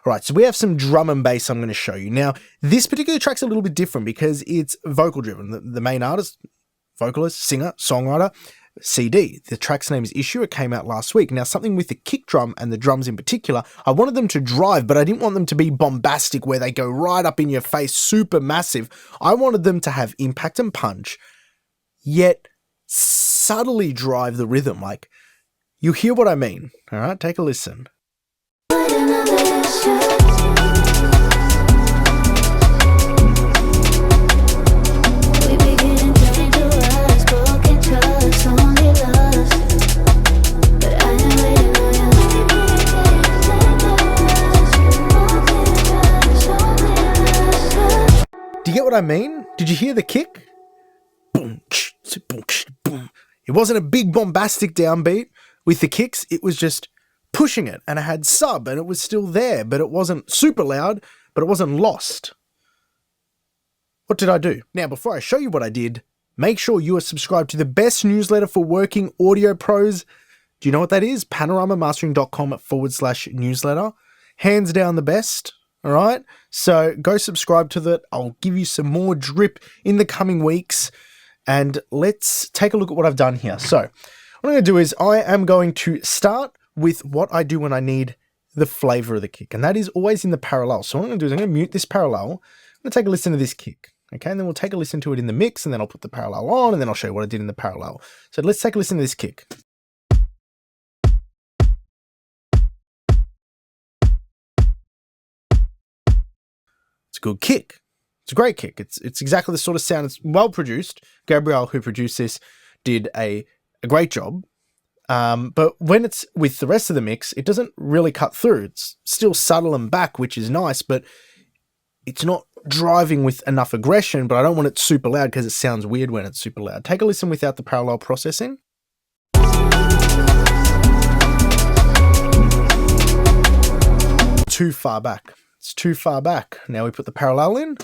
All right, so we have some drum and bass I'm going to show you. Now, this particular track's a little bit different because it's vocal driven. The main artist, vocalist, singer, songwriter, CD. The track's name is Issue. It came out last week. Now, something with the kick drum and the drums in particular, I wanted them to drive, but I didn't want them to be bombastic where they go right up in your face, super massive. I wanted them to have impact and punch, yet subtly drive the rhythm. Like, you hear what I mean. All right, take a listen. Do you get what I mean? Did you hear the kick? Boom, boom, boom. It wasn't a big bombastic downbeat with the kicks. It was just pushing it, and it had sub, and it was still there, but it wasn't super loud, but it wasn't lost. What did I do? Now, before I show you what I did, make sure you are subscribed to the best newsletter for working audio pros. Do you know what that is? panoramamastering.com/newsletter. Hands down the best. All right. So go subscribe to that. I'll give you some more drip in the coming weeks, and let's take a look at what I've done here. So what I'm going to do is I am going to start with what I do when I need the flavor of the kick, and that is always in the parallel. So what I'm going to do is I'm going to mute this parallel. I'm going to take a listen to this kick. Okay. And then we'll take a listen to it in the mix, and then I'll put the parallel on, and then I'll show you what I did in the parallel. So let's take a listen to this kick. It's a good kick. It's a great kick. It's exactly the sort of sound. It's well produced. Gabriel, who produced this, did a great job. But when it's with the rest of the mix, it doesn't really cut through. It's still subtle and back, which is nice, but it's not driving with enough aggression, but I don't want it super loud because it sounds weird when it's super loud. Take a listen without the parallel processing. Too far back. It's too far back. Now we put the parallel in.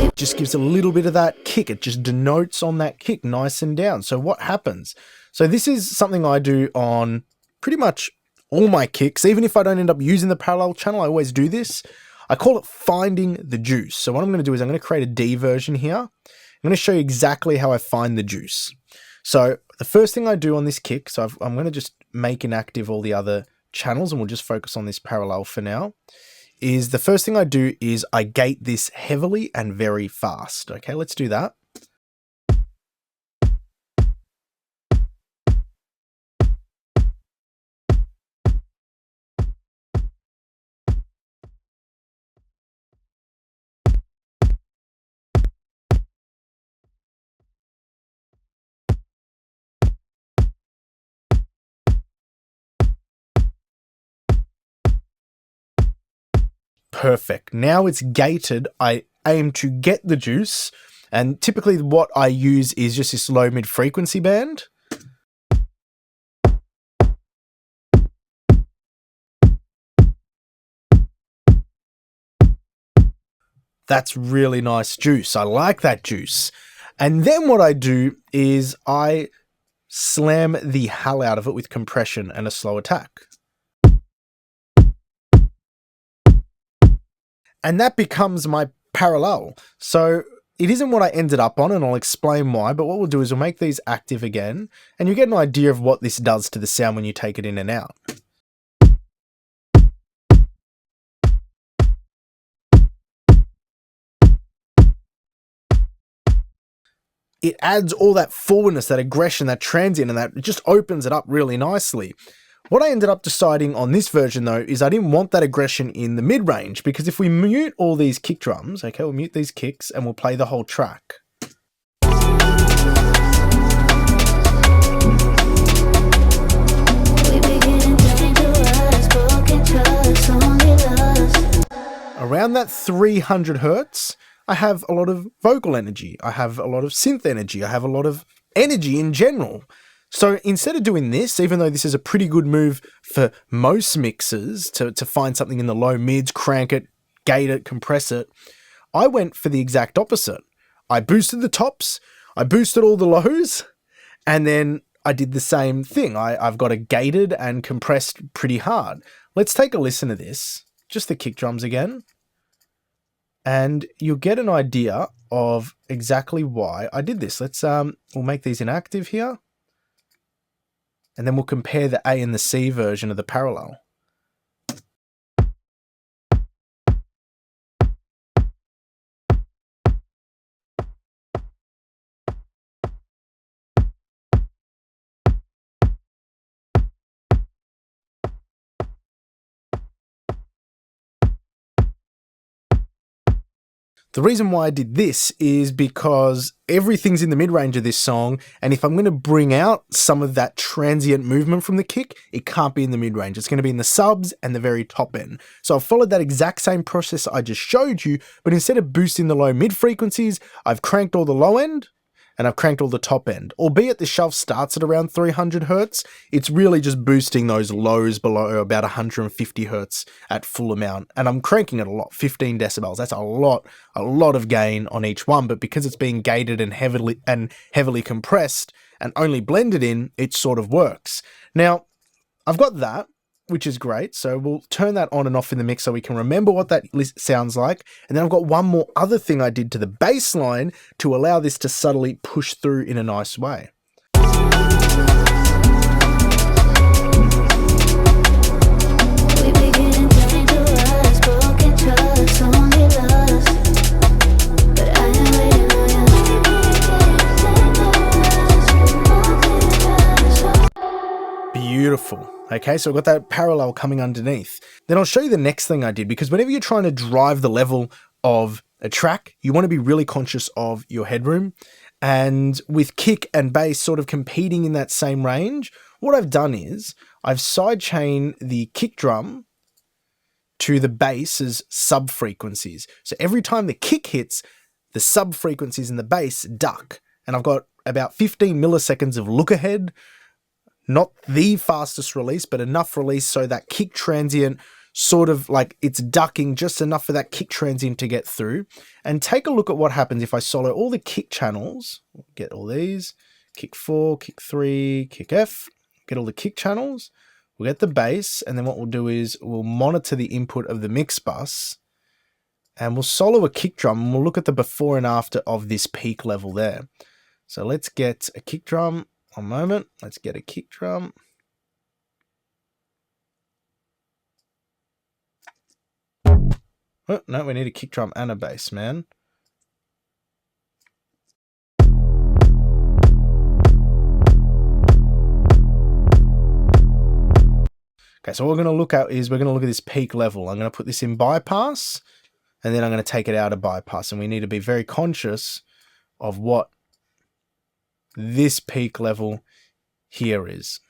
It just gives a little bit of that kick. It just denotes on that kick, nice and down. So what happens? So this is something I do on pretty much all my kicks. Even if I don't end up using the parallel channel, I always do this. I call it finding the juice. So what I'm going to do is I'm going to create a D version here. I'm going to show you exactly how I find the juice. So the first thing I do on this kick, so I'm going to just make inactive all the other channels, and we'll just focus on this parallel for now, is the first thing I do is I gate this heavily and very fast. Okay, let's do that. Perfect. Now it's gated. I aim to get the juice, and typically what I use is just this low mid frequency band. That's really nice juice. I like that juice. And then what I do is I slam the hell out of it with compression and a slow attack. And that becomes my parallel. So it isn't what I ended up on, and I'll explain why, but what we'll do is we'll make these active again, and you get an idea of what this does to the sound when you take it in and out. It adds all that forwardness, that aggression, that transient, and that it just opens it up really nicely. What I ended up deciding on this version, though, is I didn't want that aggression in the mid-range, because if we mute all these kick drums, okay, we'll mute these kicks and we'll play the whole track. Around that 300 hertz, I have a lot of vocal energy. I have a lot of synth energy. I have a lot of energy in general. So instead of doing this, even though this is a pretty good move for most mixers to find something in the low mids, crank it, gate it, compress it, I went for the exact opposite. I boosted the tops, I boosted all the lows, and then I did the same thing. I've got it gated and compressed pretty hard. Let's take a listen to this, just the kick drums again, and you'll get an idea of exactly why I did this. Let's we'll make these inactive here, and then we'll compare the A and the C version of the parallel. The reason why I did this is because everything's in the mid-range of this song, and if I'm going to bring out some of that transient movement from the kick, it can't be in the mid-range. It's going to be in the subs and the very top end. So I've followed that exact same process I just showed you, but instead of boosting the low mid frequencies, I've cranked all the low end, and I've cranked all the top end. Albeit the shelf starts at around 300 Hertz, it's really just boosting those lows below about 150 Hertz at full amount. And I'm cranking it a lot, 15 decibels. That's a lot of gain on each one, but because it's being gated and heavily compressed and only blended in, it sort of works. Now, I've got that, which is great. So we'll turn that on and off in the mix so we can remember what that sounds like. And then I've got one more other thing I did to the bass line to allow this to subtly push through in a nice way. Beautiful. Okay, so I've got that parallel coming underneath. Then I'll show you the next thing I did, because whenever you're trying to drive the level of a track, you want to be really conscious of your headroom. And with kick and bass sort of competing in that same range, what I've done is I've sidechained the kick drum to the bass's sub-frequencies. So every time the kick hits, the sub-frequencies in the bass duck. And I've got about 15 milliseconds of look ahead. Not the fastest release, but enough release so that kick transient sort of like it's ducking just enough for that kick transient to get through. And take a look at what happens if I solo all the kick channels. Get all these, kick 4, kick 3, kick F, get all the kick channels. We'll get the bass, and then what we'll do is we'll monitor the input of the mix bus, and we'll solo a kick drum, and we'll look at the before and after of this peak level there. So let's get a kick drum. One moment, let's get a kick drum. Oh, no, we need a kick drum and a bass, man. Okay, so what we're going to look at is we're going to look at this peak level. I'm going to put this in bypass, and then I'm going to take it out of bypass. And we need to be very conscious of what this peak level here is.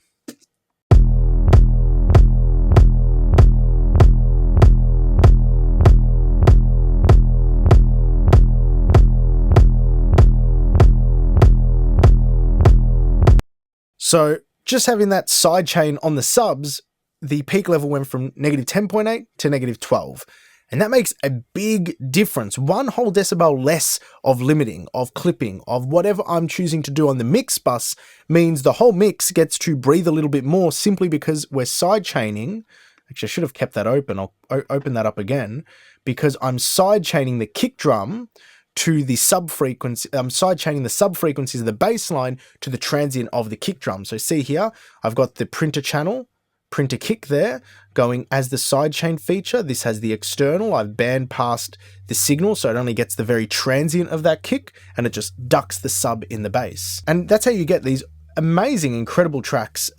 So just having that sidechain on the subs, the peak level went from negative 10.8 to negative 12. And that makes a big difference. 1 whole decibel less of limiting, of clipping, of whatever I'm choosing to do on the mix bus means the whole mix gets to breathe a little bit more simply because we're sidechaining. Actually, I should have kept that open. I'll open that up again because I'm sidechaining the kick drum to the sub-frequency. I'm sidechaining the sub-frequencies of the bass line to the transient of the kick drum. So see here, I've got the printer channel, printer kick there going as the sidechain feature. This has the external. I've band passed the signal so it only gets the very transient of that kick and it just ducks the sub in the bass. And that's how you get these amazing, incredible tracks.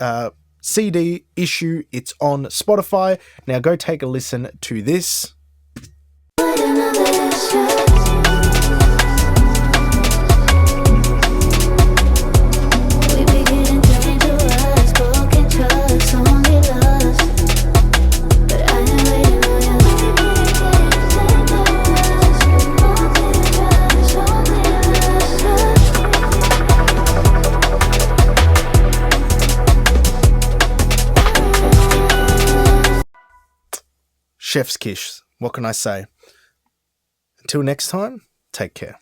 CD issue, it's on Spotify. Now go take a listen to this. Chef's kiss. What can I say? Until next time, take care.